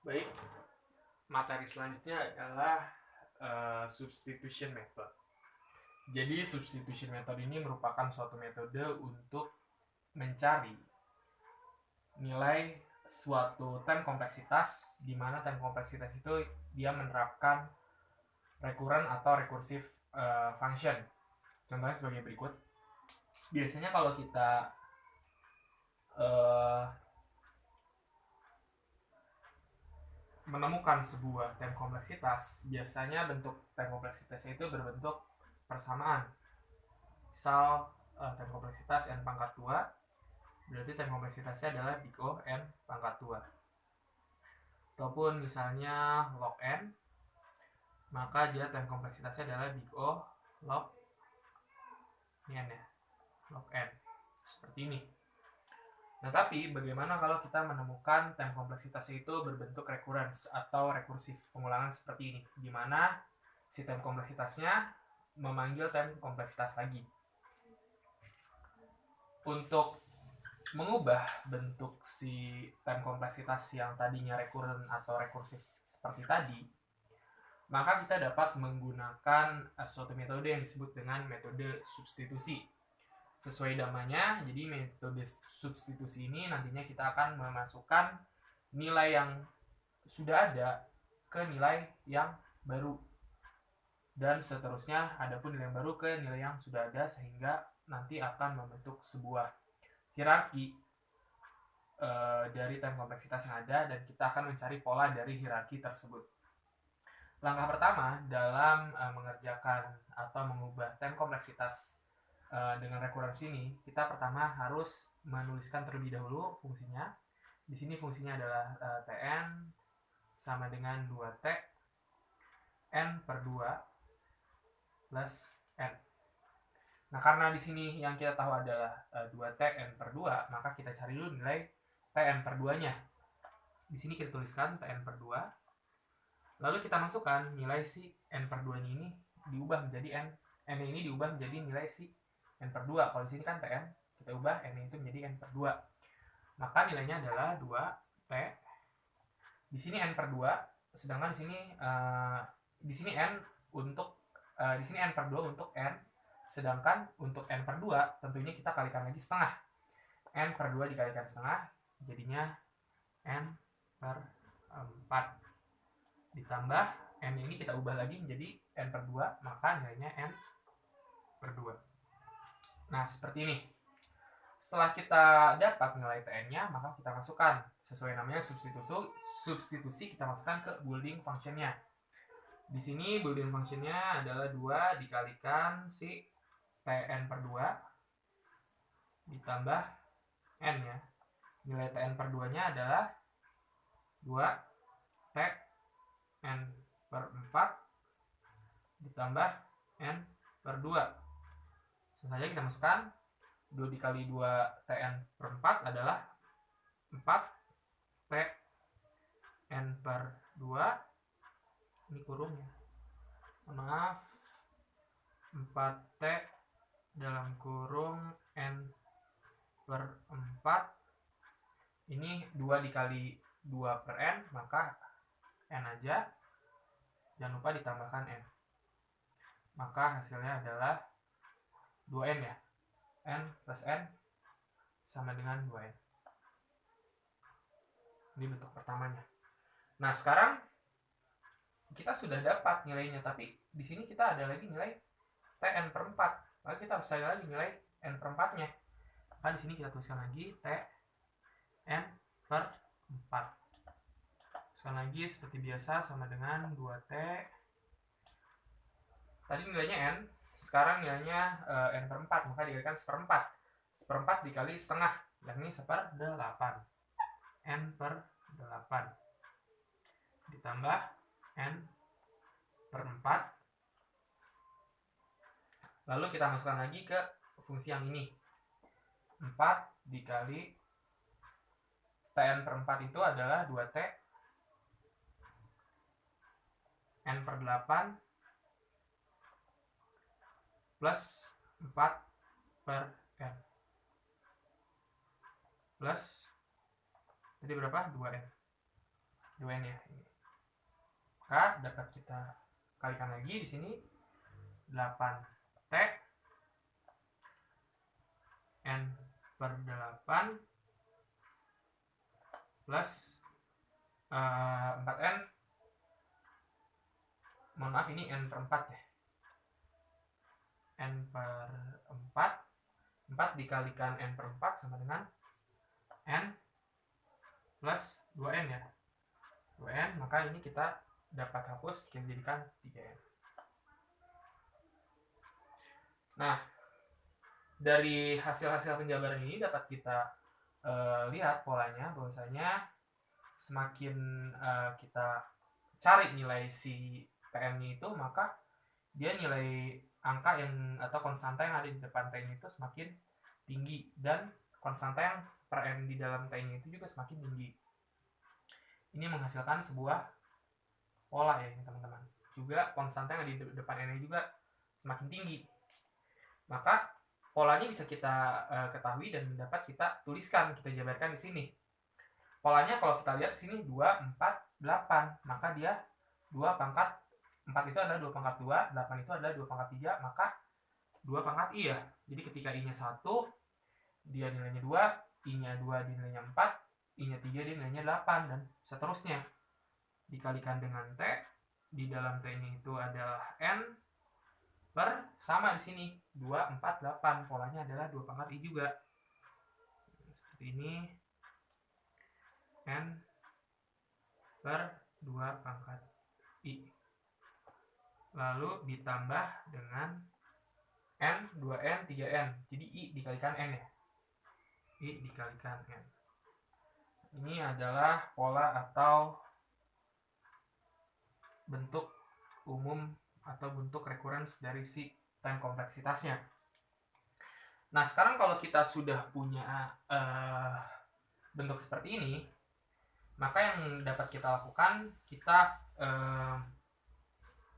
Baik, materi selanjutnya adalah substitution method. Jadi substitution method ini merupakan suatu metode untuk mencari nilai suatu time kompleksitas, di mana time kompleksitas itu dia menerapkan recurrent atau recursive function. Contohnya sebagai berikut. Biasanya kalau kita menemukan sebuah time kompleksitas, biasanya bentuk time kompleksitasnya itu berbentuk persamaan. Misal time kompleksitas n pangkat 2, berarti time kompleksitasnya adalah big O n pangkat 2. Ataupun misalnya log n, maka dia time kompleksitasnya adalah big O log ini n ya, log n. Seperti ini. Nah, tapi bagaimana kalau kita menemukan time kompleksitasnya itu berbentuk recurrence atau rekursif, pengulangan seperti ini, di mana si time kompleksitasnya memanggil time kompleksitas lagi. Untuk mengubah bentuk si time kompleksitas yang tadinya recurrent atau rekursif seperti tadi, maka kita dapat menggunakan suatu metode yang disebut dengan metode substitusi. Sesuai namanya, jadi metode substitusi ini nantinya kita akan memasukkan nilai yang sudah ada ke nilai yang baru, dan seterusnya adapun nilai yang baru ke nilai yang sudah ada, sehingga nanti akan membentuk sebuah hierarki dari time kompleksitas yang ada, dan kita akan mencari pola dari hierarki tersebut. Langkah pertama dalam mengerjakan atau mengubah time kompleksitas dengan recurrence ini, kita pertama harus menuliskan terlebih dahulu fungsinya. Di sini fungsinya adalah Tn sama dengan 2T n per 2 plus n. Nah, karena di sini yang kita tahu adalah 2T n per 2, maka kita cari dulu nilai Tn per 2-nya. Di sini kita tuliskan Tn per 2. Lalu kita masukkan nilai si n per 2 ini diubah menjadi n. N ini diubah menjadi nilai si n per 2. Kalau di sini kan Tn, kita ubah n itu menjadi n per 2. Maka nilainya adalah 2T. Di sini n per 2, sedangkan di sini n untuk di sini n per 2 untuk n, sedangkan untuk n per 2 tentunya kita kalikan lagi setengah. N per 2 dikalikan setengah, jadinya n per 4. Ditambah n ini kita ubah lagi menjadi n per 2, maka nilainya n per 2. Nah, seperti ini. Setelah kita dapat nilai Tn-nya, maka kita masukkan sesuai namanya substitusi, kita masukkan ke building function-nya. Di sini building function-nya adalah 2 dikalikan si Tn per 2 ditambah n ya. Nilai Tn per 2-nya adalah 2 T n per 4 ditambah n per 2. Langsung saja kita masukkan 2 dikali 2 Tn per 4 adalah 4 T n per 2. Ini kurungnya, maaf, 4T dalam kurung n per 4. Ini 2 dikali 2 per n, maka n aja, jangan lupa ditambahkan n, maka hasilnya adalah 2n ya. N plus n sama dengan 2n. Ini bentuk pertamanya. Nah, sekarang kita sudah dapat nilainya, tapi di sini kita ada lagi nilai Tn per 4. Maka kita harus cari lagi nilai n per 4-nya. Maka di sini kita tuliskan lagi Tn per 4. Tuliskan lagi seperti biasa sama dengan 2T. Tadi nilainya n, sekarang nilainya n per 4, maka dikalikan seperempat. Seperempat dikali setengah, yakni 1/8. N per 8 ditambah n per 4. Lalu kita masukkan lagi ke fungsi yang ini. 4 dikali Tn per 4 itu adalah 2T n per 8 plus 4 per n plus tadi berapa? 2n. 2n ya ini. Maka dapat kita kalikan lagi di sini 8t n per 8 plus 4n, mohon maaf ini n per 4 ya, n per 4 dikalikan n per 4 sama dengan n plus 2n ya, 2n, maka ini kita dapat hapus, kita jadikan 3n. Nah, dari hasil-hasil penjabaran ini dapat kita lihat polanya, bahwasanya semakin kita cari nilai si Tn itu, maka dia nilai angka yang atau konstanta yang ada di depan T itu semakin tinggi, dan konstanta yang per n di dalam T itu juga semakin tinggi. Ini menghasilkan sebuah pola ya teman-teman. Juga konstanta yang di depan n juga semakin tinggi. Maka polanya bisa kita ketahui dan dapat kita tuliskan, kita jabarkan di sini. Polanya kalau kita lihat di sini 2, 4, 8, maka dia 2 pangkat 4 itu adalah 2 pangkat 2, 8 itu adalah 2 pangkat 3, maka 2 pangkat i ya. Jadi ketika i-nya 1, dia nilainya 2, i-nya 2 dia nilainya 4, i-nya 3 dia nilainya 8, dan seterusnya. Dikalikan dengan t, di dalam t-nya itu adalah n per sama di sini 2, 4, 8, polanya adalah 2 pangkat i juga. Seperti ini, n per 2 pangkat i. Lalu ditambah dengan n, 2n, 3n. Jadi i dikalikan n ya. I dikalikan n. Ini adalah pola atau bentuk umum atau bentuk recurrence dari si time kompleksitasnya. Nah, sekarang kalau kita sudah punya bentuk seperti ini, maka yang dapat kita lakukan, kita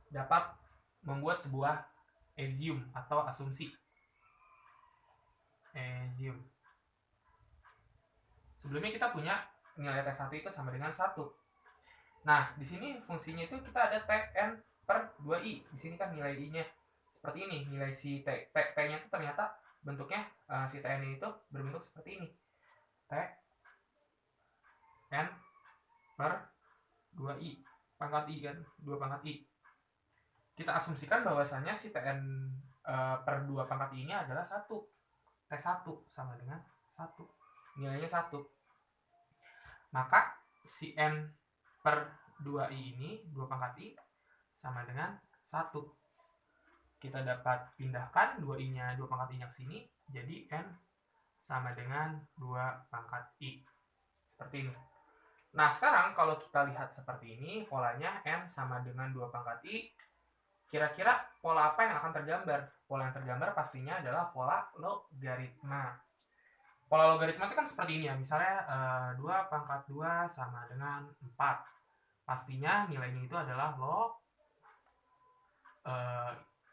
dapat membuat sebuah assume atau asumsi. Assume. Sebelumnya kita punya nilai T1 itu sama dengan 1. Nah, di sini fungsinya itu kita ada Tn per 2i. Di sini kan nilai i-nya seperti ini. Nilai si t-nya itu ternyata bentuknya si Tn itu berbentuk seperti ini. Tn per 2i. Pangkat i kan, 2 pangkat i. Kita asumsikan bahwasannya si Tn per 2 pangkat i-nya adalah 1. T1 sama dengan 1. Nilainya 1. Maka si n per 2i ini, 2 pangkat i, sama dengan 1. Kita dapat pindahkan 2i-nya, 2 pangkat i-nya ke sini, jadi n sama dengan 2 pangkat i. Seperti ini. Nah, sekarang kalau kita lihat seperti ini, polanya n sama dengan 2 pangkat i, kira-kira pola apa yang akan tergambar? Pola yang tergambar pastinya adalah pola logaritma. Pola logaritma itu kan seperti ini ya, misalnya 2 pangkat 2 sama dengan 4. Pastinya nilainya itu adalah log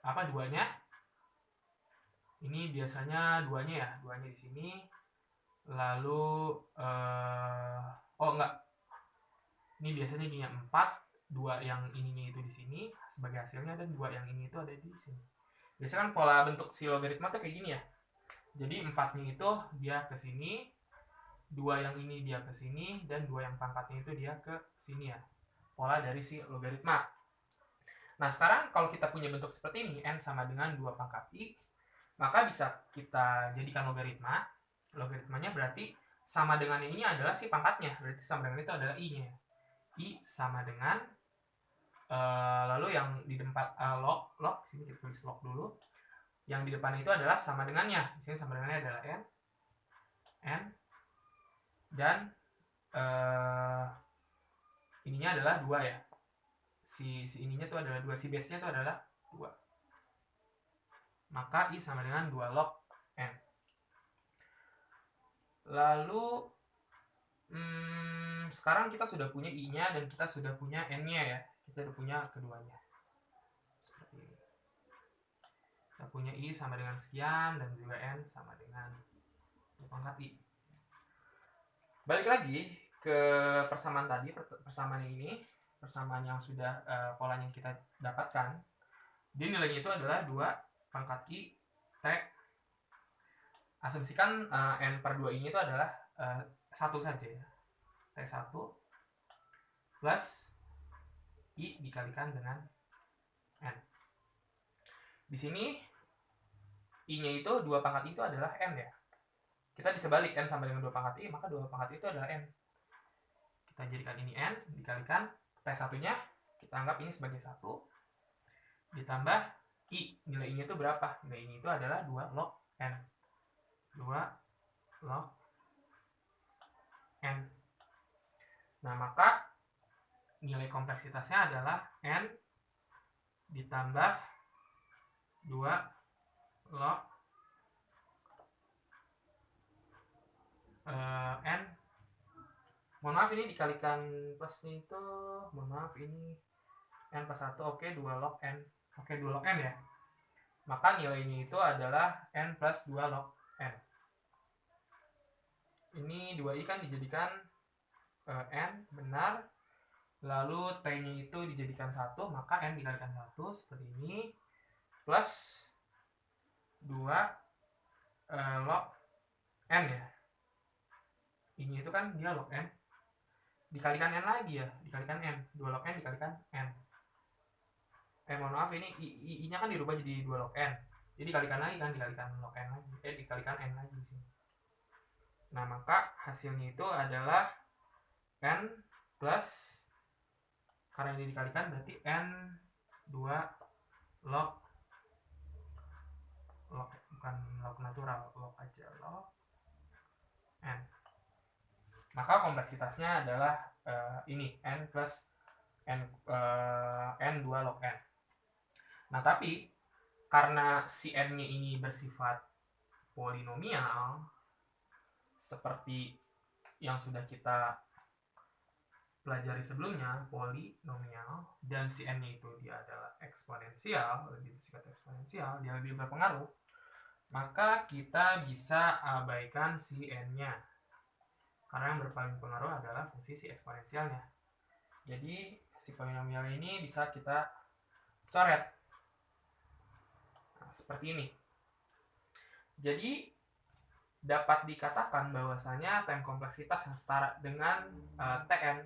2-nya. Ini biasanya 2-nya ya, 2-nya di sini. Lalu ini biasanya gini 4, 2 yang ininya itu di sini sebagai hasilnya, dan 2 yang ini itu ada di sini. Biasanya kan pola bentuk si logaritma tuh kayak gini ya. Jadi 4-nya itu dia ke sini, 2 yang ini dia ke sini, dan 2 yang pangkatnya itu dia ke sini ya. Pola dari si logaritma. Nah, sekarang kalau kita punya bentuk seperti ini, n sama dengan 2 pangkat i, maka bisa kita jadikan logaritma. Logaritmanya berarti sama dengan ini adalah si pangkatnya, berarti sama dengan itu adalah i-nya. I sama dengan lalu yang di tempat log sini kita tulis log dulu. Yang di depan itu adalah sama dengannya. Di sini sama dengannya adalah n dan ininya adalah 2 ya. Si ininya itu adalah 2, si base-nya itu adalah 2. Maka i sama dengan 2 log n. Lalu sekarang kita sudah punya i-nya dan kita sudah punya n-nya ya. Kita sudah punya keduanya. Seperti ini. Kita punya i sama dengan sekian dan juga n sama dengan 2 pangkat i. Balik lagi ke persamaan tadi, persamaan ini, persamaan yang sudah polanya kita dapatkan, dia nilainya itu adalah 2 pangkat I T. Asumsikan N per 2 I-nya itu adalah 1 saja ya. T1 plus I dikalikan dengan N. Di sini I-nya itu 2 pangkat I itu adalah N ya. Kita bisa balik N sama dengan 2 pangkat I, maka 2 pangkat I itu adalah N. Kita jadikan ini N, dikalikan T1-nya, kita anggap ini sebagai 1. Ditambah I, nilai I-nya itu berapa? Nilai I-nya itu adalah 2 log N. 2 log N. Nah, maka nilai kompleksitasnya adalah N ditambah 2 log N. Mohon maaf, ini dikalikan plusnya itu, mohon maaf, ini N plus 1, oke, 2 log N. Oke, 2 log N ya. Maka nilainya itu adalah N plus 2 log N. Ini 2I kan dijadikan N, benar. Lalu T-nya itu dijadikan 1, maka N dikalikan 1, seperti ini. Plus 2 log N ya. Ini itu kan dia log N. Dikalikan N lagi ya, dikalikan N. 2 log N dikalikan N. Mohon maaf, ini I-nya kan dirubah jadi 2 log N. Jadi dikalikan lagi kan, dikalikan log N lagi. Dikalikan N lagi di sini. Nah, maka hasilnya itu adalah N plus, karena ini dikalikan berarti N 2 log bukan log natural, log aja, log N. Maka kompleksitasnya adalah ini N plus N 2 log N. Nah, tapi karena si N-nya ini bersifat polinomial seperti yang sudah kita pelajari sebelumnya, polinomial, dan si N-nya itu dia adalah eksponensial, lebih bersifat eksponensial, dia lebih berpengaruh, maka kita bisa abaikan si N-nya. Karena yang berpaling pengaruh adalah fungsi si eksponensialnya. Jadi si polinomial ini bisa kita coret. Nah, seperti ini. Jadi dapat dikatakan bahwasanya time kompleksitas yang setara dengan Tn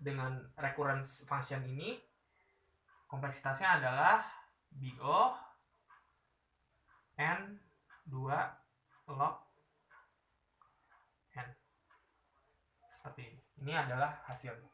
dengan recurrence function ini, kompleksitasnya adalah big O N 2 log N. Seperti ini. Ini adalah hasilnya.